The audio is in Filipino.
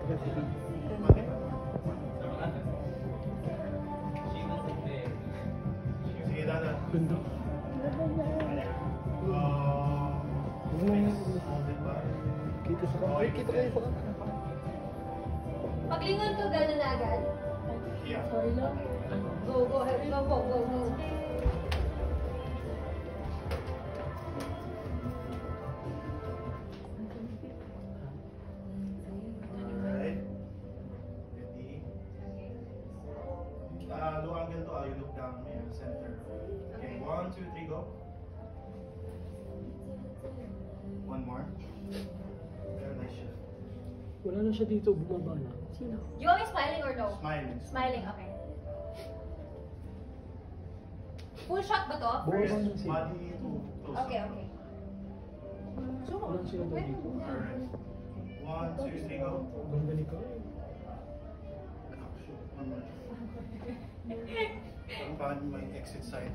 Sige, Dada. Ganda. Kita sa kamay. Kita kayo sa kamay. Paglingon ko, gano'n na agad. Yeah. Sorry lang. Go, go, go, go, go. Alright. Ready? Low angle to, you look down, may center. Okay, 1, 2, 3, go. One more. Very nice shot. Wala na siya dito, bumaba na. Sino? You want me smiling or no? Smiling. Smiling, okay. Full shot ba to? Bumaba First, na siya. body to close. Okay, okay. Wala siya dito. Alright. 1, 2, 3, go. Ganda ni Kai. One more. Parang may exit side.